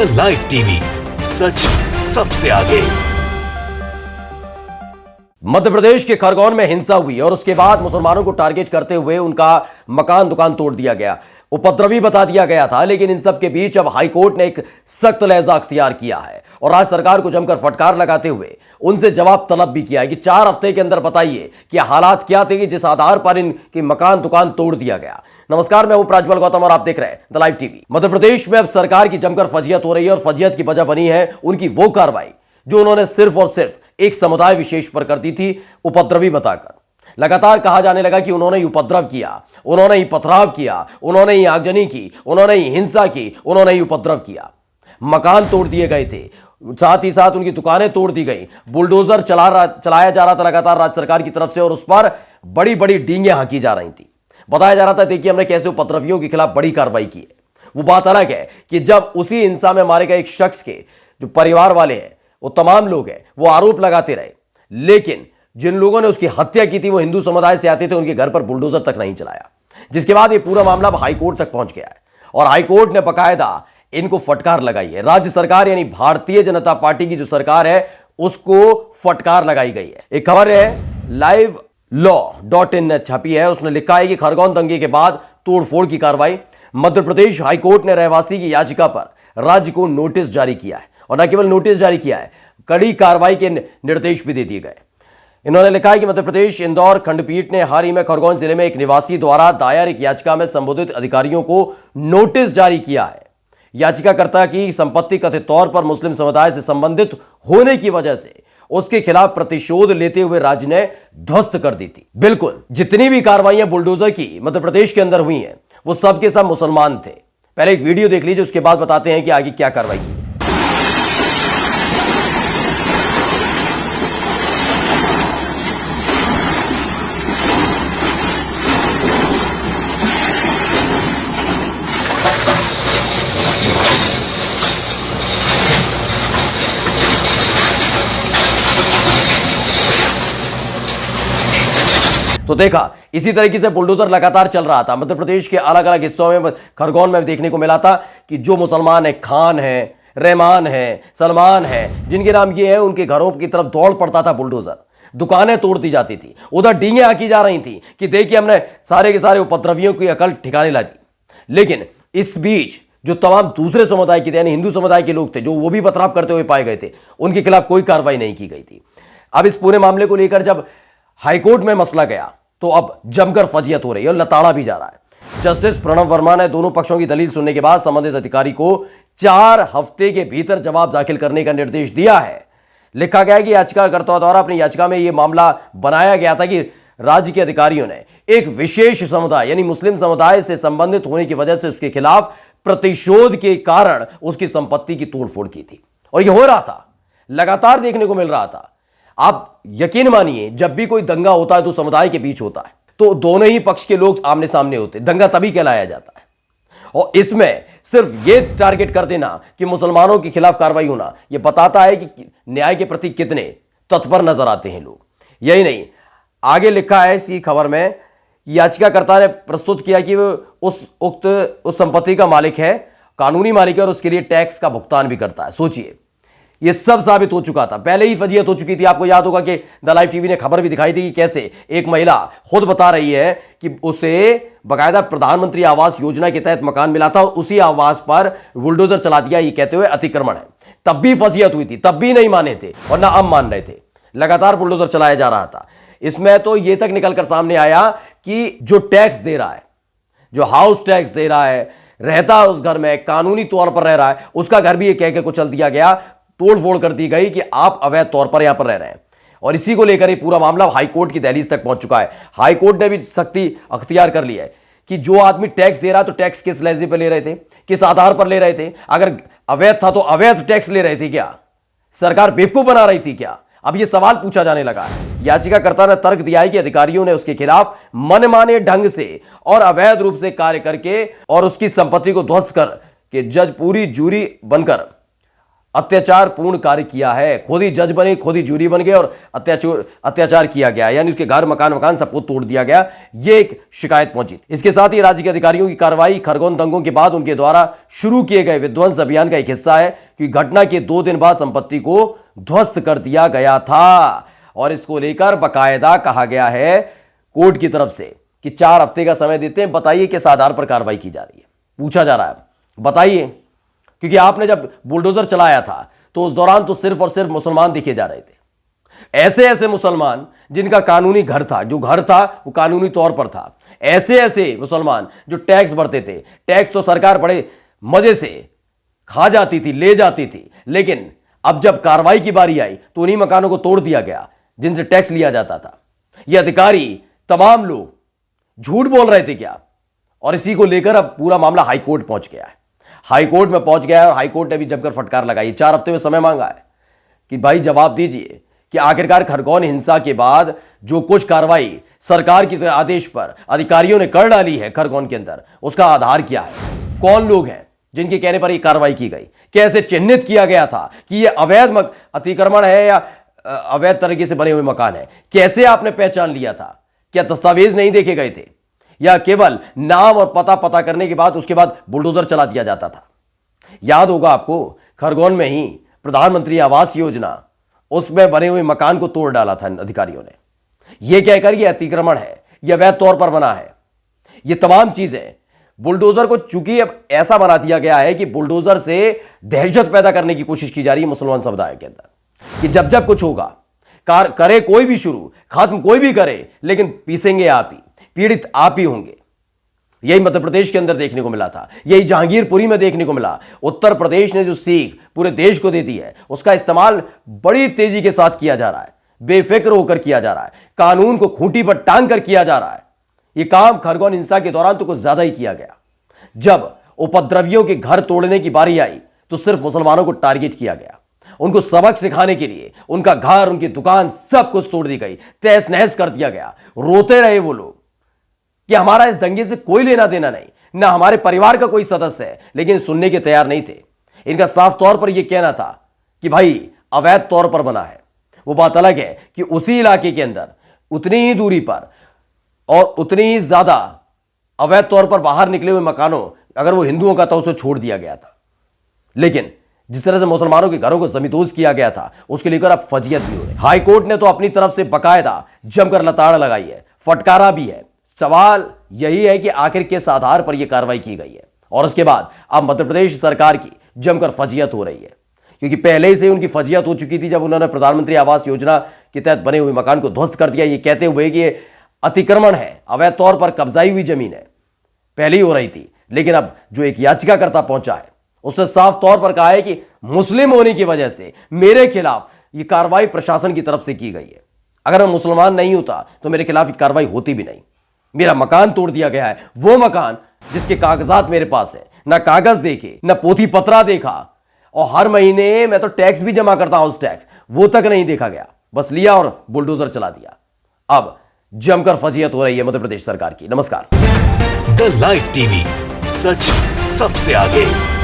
The live TV, सच सबसे आगे। मध्य प्रदेश के खरगोन में हिंसा हुई और उसके बाद मुसलमानों को टारगेट करते हुए उनका मकान दुकान तोड़ दिया गया, उपद्रवी बता दिया गया था। लेकिन इन सब के बीच अब हाईकोर्ट ने एक सख्त लहजा अख्तियार किया है और राज्य सरकार को जमकर फटकार लगाते हुए उनसे जवाब तलब भी किया है कि 4 हफ्ते के अंदर बताइए कि हालात क्या थे कि जिस आधार पर इनकी मकान दुकान तोड़ दिया गया। नमस्कार, मैं हूं प्रज्वल गौतम और आप देख रहे हैं the live TV. Madhya Pradesh में अब सरकार की जमकर फजीहत हो रही है और फजीहत की वजह बनी है उनकी वो कार्रवाई जो उन्होंने सिर्फ और सिर्फ एक समुदाय विशेष पर कर दी थी, उपद्रवी बताकर। लगातार कहा जाने लगा कि उन्होंने ही उपद्रव किया, उन्होंने ही पथराव किया, उन्होंने ही आगजनी की, उन्होंने ही हिंसा की, उन्होंने ही उपद्रव किया। मकान तोड़ दिए गए थे, साथ ही साथ उनकी दुकानें तोड़ दी गई, बुलडोजर चलाया जा रहा था लगातार राज्य सरकार की तरफ से और उस पर बड़ी बड़ी डींगे हाँकी जा रही थी। बताया जा रहा था देखिए हमने कैसे उपद्रवियों के खिलाफ बड़ी कार्रवाई की है। वो बात अलग है कि जब उसी हिंसा में मारे गए एक शख्स के जो परिवार वाले हैं, वो तमाम लोग हैं, वो आरोप लगाते रहे, लेकिन जिन लोगों ने उसकी हत्या की थी वो हिंदू समुदाय से आते थे, उनके घर पर बुलडोजर तक नहीं चलाया। जिसके बाद ये पूरा मामला अब हाईकोर्ट तक पहुंच गया है और हाईकोर्ट ने बकायदा इनको फटकार लगाई है। राज्य सरकार यानी भारतीय जनता पार्टी की जो सरकार है उसको फटकार लगाई गई है। एक खबर है livelawin छपी है, उसने लिखा है कि खरगोन दंगे के बाद तोड़फोड़ की कार्रवाई। मध्य प्रदेश हाईकोर्ट ने रहवासी की याचिका पर राज्य को नोटिस जारी किया है और न केवल नोटिस जारी किया है, कड़ी कार्रवाई के निर्देश भी दे दिए गए। इन्होंने लिखा है कि मध्य प्रदेश इंदौर खंडपीठ ने हाल ही में खरगोन जिले में एक निवासी द्वारा दायर एक याचिका में संबोधित अधिकारियों को नोटिस जारी किया है। याचिकाकर्ता की संपत्ति कथित तौर पर मुस्लिम समुदाय से संबंधित होने की वजह से उसके खिलाफ प्रतिशोध लेते हुए राज्य ने ध्वस्त कर दी थी। बिल्कुल जितनी भी कार्रवाइयां बुलडोजर की मध्य प्रदेश के अंदर हुई हैं वो सब के सब मुसलमान थे। पहले एक वीडियो देख लीजिए, उसके बाद बताते हैं कि आगे क्या कार्रवाई की। तो देखा इसी तरीके से बुलडोजर लगातार चल रहा था। मध्य प्रदेश के अलग अलग हिस्सों में खरगोन में देखने को मिला था कि जो मुसलमान है, खान है, रहमान है, सलमान है, जिनके नाम ये है, उनके घरों की तरफ दौड़ पड़ता था बुलडोजर, दुकानें तोड़ दी जाती थी, उधर डींगे आकी जा रही थी कि देखिए हमने सारे के सारे उपद्रवियों की अकल ठिकाने ला दी। लेकिन इस बीच जो तमाम दूसरे समुदाय के थे यानी हिंदू समुदाय के लोग थे जो वो भी पथराव करते हुए पाए गए थे, उनके खिलाफ कोई कार्रवाई नहीं की गई थी। अब इस पूरे मामले को लेकर जब हाईकोर्ट में मसला गया तो अब जमकर फजीहत हो रही है और लताड़ा भी जा रहा है। जस्टिस प्रणव वर्मा ने दोनों पक्षों की दलील सुनने के बाद संबंधित अधिकारी को 4 हफ्ते के भीतर जवाब दाखिल करने का निर्देश दिया है। लिखा गया है कि याचिकाकर्ता द्वारा अपनी याचिका में यह मामला बनाया गया था कि राज्य के अधिकारियों ने एक विशेष समुदाय यानी मुस्लिम समुदाय से संबंधित होने की वजह से उसके खिलाफ प्रतिशोध के कारण उसकी संपत्ति की तोड़फोड़ की थी और यह हो रहा था, लगातार देखने को मिल रहा था। आप यकीन मानिए जब भी कोई दंगा होता है तो समुदाय के बीच होता है तो दोनों ही पक्ष के लोग आमने सामने होते हैं, दंगा तभी कहलाया जाता है। और इसमें सिर्फ ये टारगेट कर देना कि मुसलमानों के खिलाफ कार्रवाई होना, यह बताता है कि न्याय के प्रति कितने तत्पर नजर आते हैं लोग। यही नहीं, आगे लिखा है इसी खबर में, याचिकाकर्ता ने प्रस्तुत किया कि वो उस संपत्ति का मालिक है, कानूनी मालिक है और उसके लिए टैक्स का भुगतान भी करता है। सोचिए, यह सब साबित हो चुका था, पहले ही फजीहत हो चुकी थी। आपको याद होगा कि द लाइव टीवी ने खबर भी दिखाई थी कि कैसे एक महिला खुद बता रही है कि उसे बाकायदा प्रधानमंत्री आवास योजना के तहत मकान मिला था और उसी आवास पर बुलडोजर चला दिया, ये कहते हुए अतिक्रमण है। तब भी फजीहत हुई थी, तब भी नहीं माने थे और ना अब मान रहे थे, लगातार बुलडोजर चलाया जा रहा था। इसमें तो यह तक निकलकर सामने आया कि जो टैक्स दे रहा है, जो हाउस टैक्स दे रहा है, रहता है उस घर में, कानूनी तौर पर रह रहा है, उसका घर भी ये कह के कुचल दिया गया, तोड़फोड़ कर दी गई कि आप अवैध तौर पर यहां पर रह रहे हैं। और इसी को लेकर ये पूरा मामला हाईकोर्ट की दहलीज तक पहुंच चुका है। हाईकोर्ट ने भी सख्ती अख्तियार कर लिया है कि जो आदमी टैक्स दे रहा है तो टैक्स किस लहजे पर ले रहे थे, किस आधार पर ले रहे थे। अगर अवैध था तो अवैध टैक्स ले रहे थे क्या, सरकार बेवकूफ बना रही थी क्या? अब यह सवाल पूछा जाने लगा है। याचिकाकर्ता ने तर्क दिया है कि अधिकारियों ने उसके खिलाफ मनमाने ढंग से और अवैध रूप से कार्य करके और उसकी संपत्ति को ध्वस्त कर के जज पूरी जूरी बनकर अत्याचारपूर्ण कार्य किया है। खुद ही जज बने, खुद ही जूरी बन गए और अत्याचार किया गया, यानी उसके घर मकान सबको तोड़ दिया गया। यह एक शिकायत पहुंची थी। इसके साथ ही राज्य के अधिकारियों की कार्रवाई खरगोन दंगों के बाद उनके द्वारा शुरू किए गए विध्वंस अभियान का एक हिस्सा है कि घटना के 2 दिन बाद संपत्ति को ध्वस्त कर दिया गया था। और इसको लेकर बाकायदा कहा गया है कोर्ट की तरफ से कि 4 हफ्ते का समय देते हैं, बताइए किस आधार पर कार्रवाई की जा रही है। पूछा जा रहा है, बताइए, क्योंकि आपने जब बुलडोजर चलाया था तो उस दौरान तो सिर्फ और सिर्फ मुसलमान दिखे जा रहे थे। ऐसे ऐसे मुसलमान जिनका कानूनी घर था, जो घर था वो कानूनी तौर पर था। ऐसे ऐसे मुसलमान जो टैक्स भरते थे। टैक्स तो सरकार बड़े मजे से खा जाती थी, ले जाती थी, लेकिन अब जब कार्रवाई की बारी आई तो उन्हीं मकानों को तोड़ दिया गया जिनसे टैक्स लिया जाता था। ये अधिकारी तमाम लोग झूठ बोल रहे थे क्या? और इसी को लेकर अब पूरा मामला हाईकोर्ट पहुंच गया है। हाईकोर्ट में पहुंच गया है और हाईकोर्ट ने भी जमकर फटकार लगाई। 4 हफ्ते में समय मांगा है कि भाई जवाब दीजिए कि आखिरकार खरगोन हिंसा के बाद जो कुछ कार्रवाई सरकार के आदेश पर अधिकारियों ने कर डाली है खरगोन के अंदर, उसका आधार क्या है? कौन लोग हैं जिनके कहने पर यह कार्रवाई की गई? कैसे चिन्हित किया गया था कि यह अवैध अतिक्रमण है या अवैध तरीके से बने हुए मकान है? कैसे आपने पहचान लिया था? क्या दस्तावेज नहीं देखे गए थे या केवल नाम और पता करने के बाद उसके बाद बुलडोजर चला दिया जाता था? याद होगा आपको, खरगोन में ही प्रधानमंत्री आवास योजना, उसमें बने हुए मकान को तोड़ डाला था अधिकारियों ने, यह कहकर यह अतिक्रमण है, यह अवैध तौर पर बना है। यह तमाम चीजें बुलडोजर को चूंकि अब ऐसा बना दिया गया है कि बुलडोजर से दहशत पैदा करने की कोशिश की जा रही है मुसलमान समुदाय के अंदर कि जब जब कुछ होगा, करे कोई भी शुरू, खत्म कोई भी करे, लेकिन पीसेंगे आप ही, पीड़ित आप ही होंगे। यही मध्य प्रदेश के अंदर देखने को मिला था, यही जहांगीरपुरी में देखने को मिला। उत्तर प्रदेश ने जो सीख पूरे देश को दे दी है, उसका इस्तेमाल बड़ी तेजी के साथ किया जा रहा है, बेफिक्र होकर किया जा रहा है, कानून को खूंटी पर टांग कर किया जा रहा है। यह काम खरगोन हिंसा के दौरान तो कुछ ज्यादा ही किया गया। जब उपद्रवियों के घर तोड़ने की बारी आई तो सिर्फ मुसलमानों को टारगेट किया गया। उनको सबक सिखाने के लिए उनका घर, उनकी दुकान, सब कुछ तोड़ दी गई, तहस नहस कर दिया गया। रोते रहे वो लोग कि हमारा इस दंगे से कोई लेना देना नहीं, ना हमारे परिवार का कोई सदस्य है, लेकिन सुनने के तैयार नहीं थे। इनका साफ तौर पर यह कहना था कि भाई अवैध तौर पर बना है। वो बात अलग है कि उसी इलाके के अंदर उतनी ही दूरी पर और उतनी ही ज्यादा अवैध तौर पर बाहर निकले हुए मकानों, अगर वो हिंदुओं का था, उसे छोड़ दिया गया था। लेकिन जिस तरह से मुसलमानों के घरों को जमींदोज किया गया था, उसके लेकर अब फजीयत भी हो रही है। हाईकोर्ट ने तो अपनी तरफ से बकायदा जमकर लताड़ लगाई है, फटकारा भी है। सवाल यही है कि आखिर किस आधार पर यह कार्रवाई की गई है। और उसके बाद अब मध्य प्रदेश सरकार की जमकर फजीयत हो रही है, क्योंकि पहले से उनकी फजीयत हो चुकी थी जब उन्होंने प्रधानमंत्री आवास योजना के तहत बने हुए मकान को ध्वस्त कर दिया, ये कहते हुए कि ये अतिक्रमण है, अवैध तौर पर कब्जाई हुई जमीन है, पहले ही हो रही थी। लेकिन अब जो एक याचिकाकर्ता पहुंचा है, उसने साफ तौर पर कहा है कि मुस्लिम होने की वजह से मेरे खिलाफ यह कार्रवाई प्रशासन की तरफ से की गई है। अगर मैं मुसलमान नहीं होता तो मेरे खिलाफ कार्रवाई होती भी नहीं। मेरा मकान तोड़ दिया गया है, वो मकान जिसके कागजात मेरे पास है, ना कागज देखे, ना पोथी पत्रा देखा, और हर महीने मैं तो टैक्स भी जमा करता, हाउस टैक्स, वो तक नहीं देखा गया, बस लिया और बुलडोजर चला दिया। अब जमकर फजीयत हो रही है मध्य प्रदेश सरकार की। नमस्कार। द लाइव टीवी, सच सबसे आगे।